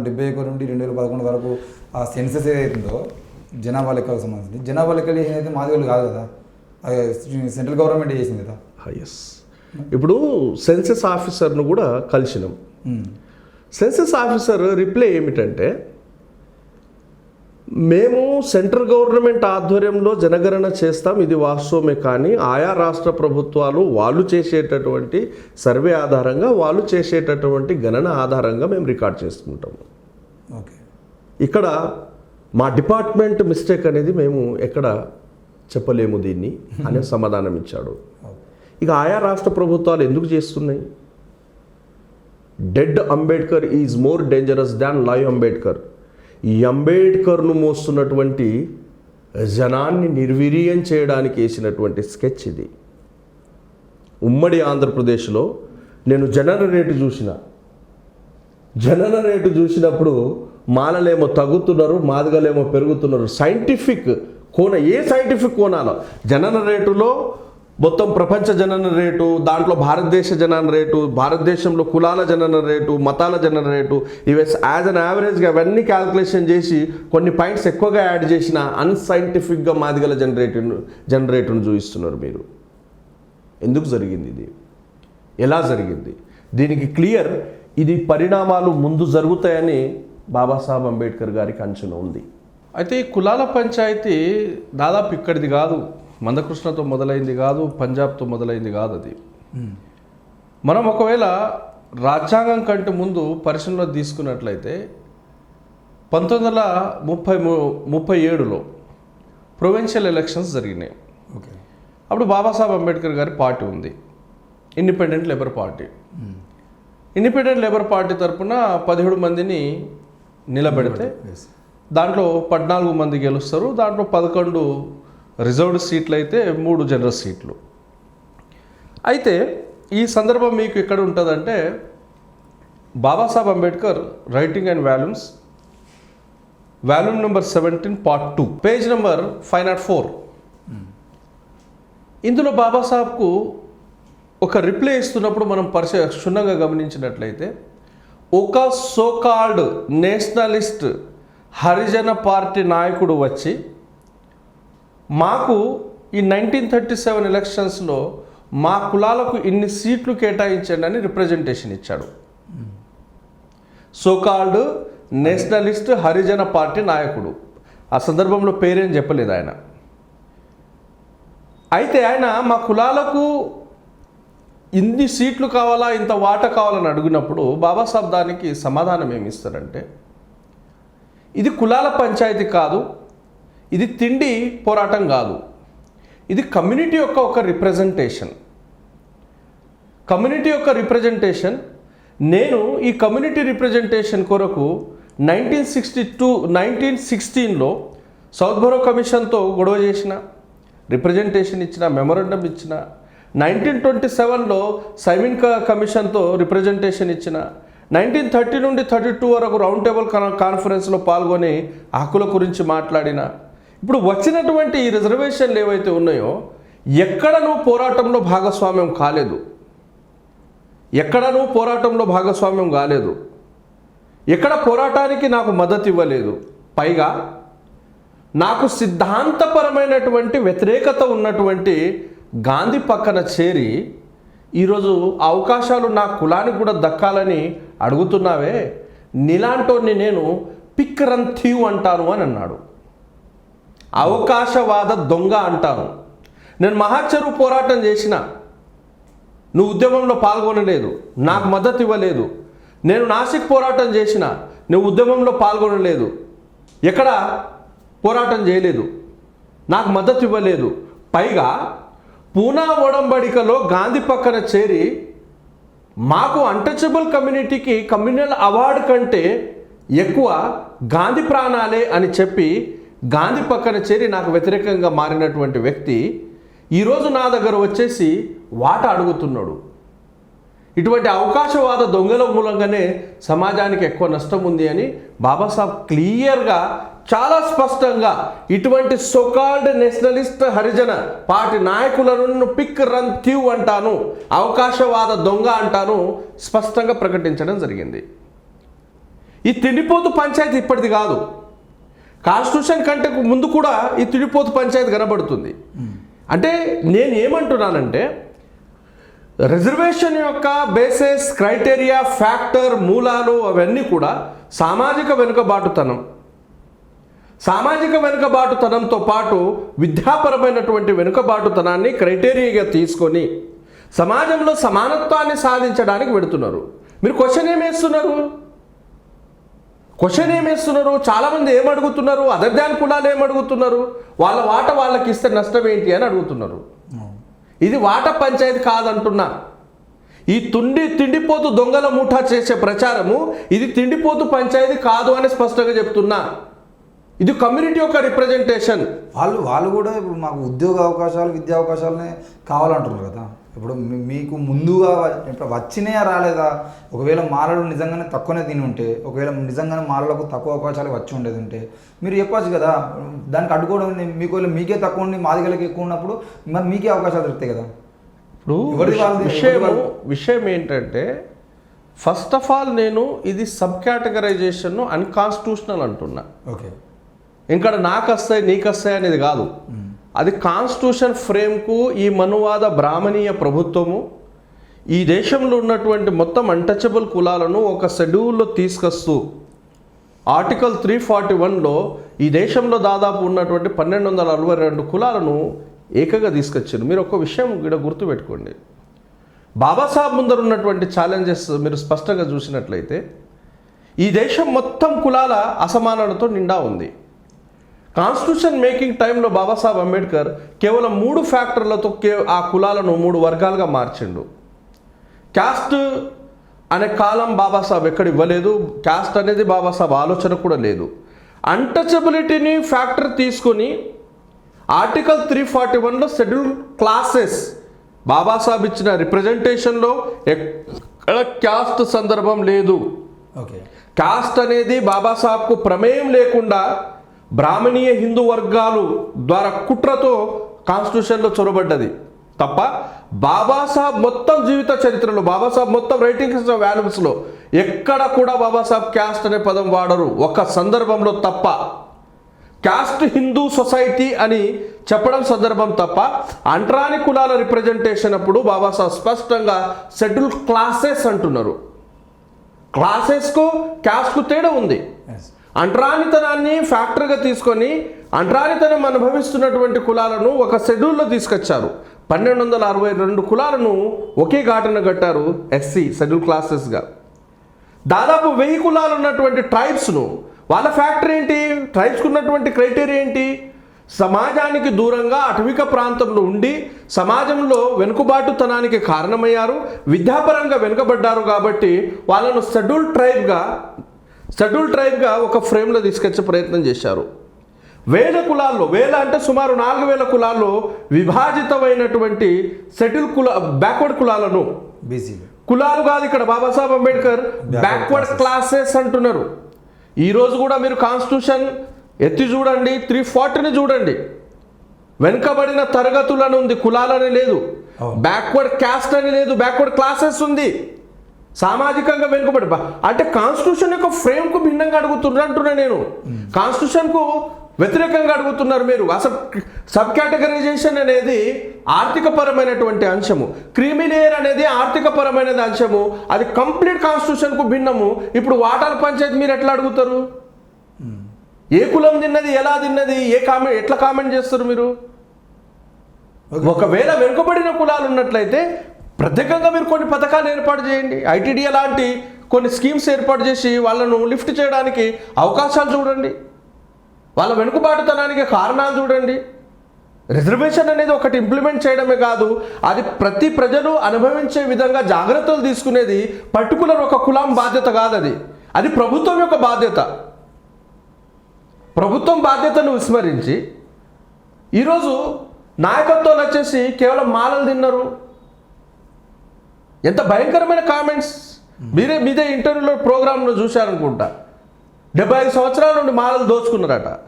1971 నుండి 2011 వరకు ఆ సెన్సెస్ ఏదైతుందో జనాభా లెక్కలకు సంబంధించి జనాభా లెక్కలు చేసినైతే మాదిగోళ్ళు కాదు కదా, సెంట్రల్ గవర్నమెంట్ చేసింది కదా. ఎస్. ఇప్పుడు సెన్సెస్ ఆఫీసర్ను కూడా కలిసినాం. సెన్సెస్ ఆఫీసర్ రిప్లై ఏమిటంటే, మేము సెంట్రల్ గవర్నమెంట్ ఆధ్వర్యంలో జనగణన చేస్తాం, ఇది వాస్తవమే, కానీ ఆయా రాష్ట్ర ప్రభుత్వాలు వాళ్ళు చేసేటటువంటి సర్వే ఆధారంగా వాళ్ళు చేసేటటువంటి గణన ఆధారంగా మేము రికార్డ్ చేసుకుంటాము. ఓకే, ఇక్కడ మా డిపార్ట్మెంట్ మిస్టేక్ అనేది మేము ఎక్కడ చెప్పలేము దీన్ని అనే సమాధానం ఇచ్చాడు. ఇక ఆయా రాష్ట్ర ప్రభుత్వాలు ఎందుకు చేస్తున్నాయి? Dead Ambedkar is more dangerous than live Ambedkar. ఈ అంబేద్కర్ను మోస్తున్నటువంటి జనాన్ని నిర్వీర్యం చేయడానికి వేసినటువంటి స్కెచ్ ఇది. ఉమ్మడి ఆంధ్రప్రదేశ్లో నేను జనన రేటు చూసినప్పుడు మాలలేమో తగ్గుతున్నారు, మాదిగలేమో పెరుగుతున్నారు. సైంటిఫిక్ ఏ సైంటిఫిక్ కోణాలో జనన రేటులో మొత్తం ప్రపంచ జనన రేటు, దాంట్లో భారతదేశ జనన రేటు, భారతదేశంలో కులాల జనన రేటు, మతాల జనన రేటు, ఇవి యాజ్ అన్ యావరేజ్గా అవన్నీ క్యాల్కులేషన్ చేసి కొన్ని పాయింట్స్ ఎక్కువగా యాడ్ చేసిన అన్సైంటిఫిక్గా మాదిగల జనరేటును చూపిస్తున్నారు మీరు. ఎందుకు జరిగింది ఇది? ఎలా జరిగింది? దీనికి క్లియర్ ఇది పరిణామాలు ముందు జరుగుతాయని బాబాసాహెబ్ అంబేద్కర్ గారికి అంచనా ఉంది. అయితే ఈ కులాల పంచాయతీ దాదాపు ఇక్కడిది కాదు, మందకృష్ణతో మొదలైంది కాదు, పంజాబ్తో మొదలైంది కాదు. అది మనం ఒకవేళ రాజ్యాంగం కంటే ముందు పరిశీలన తీసుకున్నట్లయితే 1937లో ప్రొవిన్షియల్ ఎలక్షన్స్ జరిగినాయి. ఓకే, అప్పుడు బాబాసాహెబ్ అంబేద్కర్ గారి పార్టీ ఉంది, independent labour party. Independent labour party తరఫున 17 మందిని నిలబెడితే దాంట్లో 14 మంది గెలుస్తారు. దాంట్లో 11 రిజర్వ్డ్ సీట్లు అయితే 3 జనరల్ సీట్లు. అయితే ఈ సందర్భం మీకు ఎక్కడ ఉంటుందంటే, Babasaheb Ambedkar writing and volumes, volume number 17 part 2, page number 504. ఇందులో బాబాసాహెబ్కు ఒక రిప్లై ఇస్తున్నప్పుడు మనం క్షుణ్ణంగా గమనించినట్లయితే, ఒక సోకాల్డ్ నేషనలిస్ట్ హరిజన పార్టీ నాయకుడు వచ్చి మాకు ఈ 1937 ఎలక్షన్స్లో మా కులాలకు ఇన్ని సీట్లు కేటాయించండి అని రిప్రజెంటేషన్ ఇచ్చాడు. సోకాల్డ్ నేషనలిస్ట్ హరిజన పార్టీ నాయకుడు, ఆ సందర్భంలో పేరేం చెప్పలేదు ఆయన. అయితే ఆయన మా కులాలకు ఇన్ని సీట్లు కావాలా, ఇంత వాటా కావాలని అడిగినప్పుడు బాబాసాహెబ్ దానికి సమాధానం ఏమి ఇస్తారంటే, ఇది కులాల పంచాయతీ కాదు, ఇది తిండి పోరాటం కాదు, ఇది కమ్యూనిటీ యొక్క ఒక రిప్రజెంటేషన్. కమ్యూనిటీ యొక్క రిప్రజెంటేషన్. నేను ఈ కమ్యూనిటీ రిప్రజెంటేషన్ కొరకు 1916లో సౌత్ బరో కమిషన్తో గొడవ చేసిన, రిప్రజెంటేషన్ ఇచ్చిన, మెమొరండం ఇచ్చిన, 1927లో సైమిన్ కమిషన్తో రిప్రజెంటేషన్ ఇచ్చిన, 1930 నుండి 32 వరకు రౌండ్ టేబుల్ కాన్ఫరెన్స్లో పాల్గొని హక్కుల గురించి మాట్లాడిన. ఇప్పుడు వచ్చినటువంటి ఈ రిజర్వేషన్లు ఏవైతే ఉన్నాయో ఎక్కడ నువ్వు పోరాటంలో భాగస్వామ్యం కాలేదు, ఎక్కడ పోరాటానికి నాకు మద్దతు ఇవ్వలేదు. పైగా నాకు సిద్ధాంతపరమైనటువంటి వ్యతిరేకత ఉన్నటువంటి గాంధీ పక్కన చేరి ఈరోజు అవకాశాలు నా కులానికి కూడా దక్కాలని అడుగుతున్నావే, నీలాంటోని నేను పిక్ రన్ థీవ్ అంటాను అని అన్నాడు. అవకాశవాద దొంగ అంటాను. నేను మహాచెరువు పోరాటం చేసిన, నువ్వు ఉద్యమంలో పాల్గొనలేదు, నాకు మద్దతు ఇవ్వలేదు. నేను నాసిక్ పోరాటం చేసిన, నువ్వు ఉద్యమంలో పాల్గొనలేదు, ఎక్కడ పోరాటం చేయలేదు, నాకు మద్దతు ఇవ్వలేదు. పైగా పూనా ఒడంబడికలో గాంధీ పక్కన చేరి మాకు అన్టచబుల్ కమ్యూనిటీకి కమ్యూనల్ అవార్డు కంటే ఎక్కువ గాంధీ ప్రాణాలే అని చెప్పి గాంధీ పక్కన చేరి నాకు వ్యతిరేకంగా మారినటువంటి వ్యక్తి ఈరోజు నా దగ్గర వచ్చేసి వాటా అడుగుతున్నాడు. ఇటువంటి అవకాశవాద దొంగల మూలంగానే సమాజానికి ఎక్కువ నష్టం ఉంది అని బాబాసాహెబ్ క్లియర్గా, చాలా స్పష్టంగా ఇటువంటి సోకాల్డ్ నేషనలిస్ట్ హరిజన పార్టీ నాయకులను పిక్ రన్ థీవ్ అంటాను, అవకాశవాద దొంగ అంటాను స్పష్టంగా ప్రకటించడం జరిగింది. ఈ తిండిపోతు పంచాయతీ ఇప్పటిది కాదు. కాన్స్టిట్యూషన్ కంటే ముందు కూడా ఈ తిండిపోతు పంచాయతీ కనబడుతుంది. అంటే నేను ఏమంటున్నానంటే రిజర్వేషన్ యొక్క బేసిస్, క్రైటీరియా, ఫ్యాక్టర్, మూలాలు అవన్నీ కూడా సామాజిక వెనుకబాటుతనంతో పాటు విద్యాపరమైనటువంటి వెనుకబాటుతనాన్ని క్రైటీరియాగా తీసుకొని సమాజంలో సమానత్వాన్ని సాధించడానికి పెడుతున్నారు. మీరు క్వశ్చన్ ఏమేస్తున్నారు? చాలామంది ఏమడుగుతున్నారు? అదర్ దాన్ కులాలు ఏమడుగుతున్నారు? వాళ్ళ వాట వాళ్ళకి ఇస్తే నష్టం ఏంటి అని అడుగుతున్నారు. ఇది వాట పంచాయతీ కాదంటున్నా. ఈ తిండిపోతు దొంగల ముఠా చేసే ప్రచారము ఇది తిండిపోతు పంచాయతీ కాదు అని స్పష్టంగా చెప్తున్నా. ఇది కమ్యూనిటీ యొక్క రిప్రజెంటేషన్. వాళ్ళు కూడా ఇప్పుడు మాకు ఉద్యోగ అవకాశాలు, విద్యా అవకాశాలనే కావాలంటున్నారు కదా. ఇప్పుడు మీకు ముందుగా ఇప్పుడు వచ్చినాయా రాలేదా? ఒకవేళ మాలలు నిజంగానే తక్కువనే తిని ఉంటే, ఒకవేళ నిజంగానే మాలలకు తక్కువ అవకాశాలు వచ్చి ఉండేది ఉంటే మీరు చెప్పచ్చు కదా. దానికి అడ్డుకోవడం మీకే తక్కువ ఉండి మాదిగలకి ఎక్కువ ఉన్నప్పుడు మరి మీకే అవకాశాలు దొరుకుతాయి కదా. ఇప్పుడు విషయం ఏంటంటే ఫస్ట్ ఆఫ్ ఆల్ నేను ఇది సబ్ కేటగరైజేషన్ అన్కాన్స్టిట్యూషనల్ అంటున్నా. ఓకే, ఇంకా నాకు వస్తాయి నీకు వస్తాయి అనేది కాదు. అది కాన్స్టిట్యూషన్ ఫ్రేమ్కు ఈ మనువాద బ్రాహ్మణీయ ప్రభుత్వము ఈ దేశంలో ఉన్నటువంటి మొత్తం అన్టచబుల్ కులాలను ఒక షెడ్యూల్లో తీసుకొస్తూ ఆర్టికల్ 341లో ఈ దేశంలో దాదాపు ఉన్నటువంటి 1262 కులాలను ఏకగా తీసుకొచ్చారు. మీరు ఒక విషయం ఇక్కడ గుర్తుపెట్టుకోండి. బాబాసాహెబ్ ముందర ఉన్నటువంటి ఛాలెంజెస్ మీరు స్పష్టంగా చూసినట్లయితే ఈ దేశం మొత్తం కులాల అసమానతతో నిండా ఉంది. కాన్స్టిట్యూషన్ మేకింగ్ టైంలో బాబాసాహెబ్ అంబేద్కర్ కేవలం 3 ఫ్యాక్టర్లతో ఆ కులాలను 3 వర్గాలుగా మార్చిండు. క్యాస్ట్ అనే కాలం బాబాసాహెబ్ ఎక్కడ ఇవ్వలేదు. క్యాస్ట్ అనేది బాబాసాహెబ్ ఆలోచన కూడా లేదు. అన్టచబిలిటీని ఫ్యాక్టర్ తీసుకొని ఆర్టికల్ 341లో షెడ్యూల్ క్లాసెస్ బాబాసాహెబ్ ఇచ్చిన రిప్రజెంటేషన్లో ఎక్కడ క్యాస్ట్ సందర్భం లేదు. ఓకే, క్యాస్ట్ అనేది బాబాసాహెబ్కు ప్రమేయం లేకుండా బ్రాహ్మణీయ హిందూ వర్గాలు ద్వారా కుట్రతో కాన్స్టిట్యూషన్లో చొరబడ్డది తప్ప బాబాసాహెబ్ మొత్తం జీవిత చరిత్రలో, బాబాసాహెబ్ మొత్తం రైటింగ్స్ వాల్యూమ్స్లో ఎక్కడ కూడా బాబాసాహెబ్ క్యాస్ట్ అనే పదం వాడరు. ఒక సందర్భంలో తప్ప. క్యాస్ట్ హిందూ సొసైటీ అని చెప్పడం సందర్భం తప్ప అంటరాని కులాల రిప్రజెంటేషన్ అప్పుడు బాబాసాహెబ్ స్పష్టంగా షెడ్యూల్ క్లాసెస్ అంటున్నారు. క్లాసెస్కు క్యాస్ట్కు తేడా ఉంది. అంటరానితనాన్ని ఫ్యాక్టర్గా తీసుకొని అంటరానితనం అనుభవిస్తున్నటువంటి కులాలను ఒక షెడ్యూల్లో తీసుకొచ్చారు. 1262 కులాలను ఒకే ఘాటన కట్టారు ఎస్సీ షెడ్యూల్ క్లాసెస్గా. దాదాపు 1000 కులాలు ఉన్నటువంటి ట్రైబ్స్ను వాళ్ళ ఫ్యాక్టర్ ఏంటి? ట్రైబ్స్కు ఉన్నటువంటి క్రైటీరియా ఏంటి? సమాజానికి దూరంగా అటవిక ప్రాంతంలో ఉండి సమాజంలో వెనుకబాటుతనానికి కారణమయ్యారు, విద్యాపరంగా వెనుకబడ్డారు. కాబట్టి వాళ్ళను షెడ్యూల్ ట్రైబ్గా ఒక ఫ్రేమ్లో తీసుకొచ్చే ప్రయత్నం చేశారు. 1000 కులాల్లో, 1000 అంటే సుమారు 4000 కులాల్లో విభాజితమైనటువంటి బ్యాక్వర్డ్ కులాలను, బీసీ కులాలు కాదు ఇక్కడ బాబాసాహెబ్ అంబేద్కర్ బ్యాక్వర్డ్ క్లాసెస్ అంటున్నారు. ఈరోజు కూడా మీరు కాన్స్టిట్యూషన్ ఎత్తి చూడండి, 340ని చూడండి, వెనుకబడిన తరగతులను ఉంది, కులాలని లేదు. బ్యాక్వర్డ్ క్యాస్ట్ అని లేదు, బ్యాక్వర్డ్ క్లాసెస్ ఉంది. సామాజికంగా వెనుకబడి అంటే కాన్స్టిట్యూషన్ యొక్క ఫ్రేమ్కు భిన్నంగా అడుగుతున్నారు అంటున్నా నేను. కాన్స్టిట్యూషన్కు వ్యతిరేకంగా అడుగుతున్నారు మీరు. అసలు సబ్ కేటగరైజేషన్ అనేది ఆర్థికపరమైనటువంటి అంశము, క్రిమిలేయర్ అనేది ఆర్థికపరమైన అంశము. అది కంప్లీట్ కాన్స్టిట్యూషన్కు భిన్నము. ఇప్పుడు వాటాల పంచాయతీ మీరు ఎట్లా అడుగుతారు? ఏ కులం తిన్నది, ఎలా తిన్నది, ఎట్లా కామెంట్ చేస్తారు మీరు? ఒకవేళ వెనుకబడిన కులాలు ఉన్నట్లయితే ప్రత్యేకంగా మీరు కొన్ని పథకాలు ఏర్పాటు చేయండి. ఐటీడీ లాంటి కొన్ని స్కీమ్స్ ఏర్పాటు చేసి వాళ్ళను లిఫ్ట్ చేయడానికి అవకాశాలు చూడండి. వాళ్ళ వెనుకబాటుతనానికి కారణాలు చూడండి. రిజర్వేషన్ అనేది ఒకటి ఇంప్లిమెంట్ చేయడమే కాదు, అది ప్రతి ప్రజలు అనుభవించే విధంగా జాగ్రత్తలు తీసుకునేది పర్టికులర్ ఒక కులం బాధ్యత కాదు. అది ప్రభుత్వం యొక్క బాధ్యత. ప్రభుత్వం బాధ్యతను విస్మరించి ఈరోజు నాయకత్వాలు వచ్చేసి కేవలం మాలలు తిన్నారు. ఎంత భయంకరమైన కామెంట్స్! మీదే ఇంటర్వ్యూలో ప్రోగ్రాంలో చూశారనుకుంటా. 75 సంవత్సరాల నుండి మాలలు దోచుకున్నారట.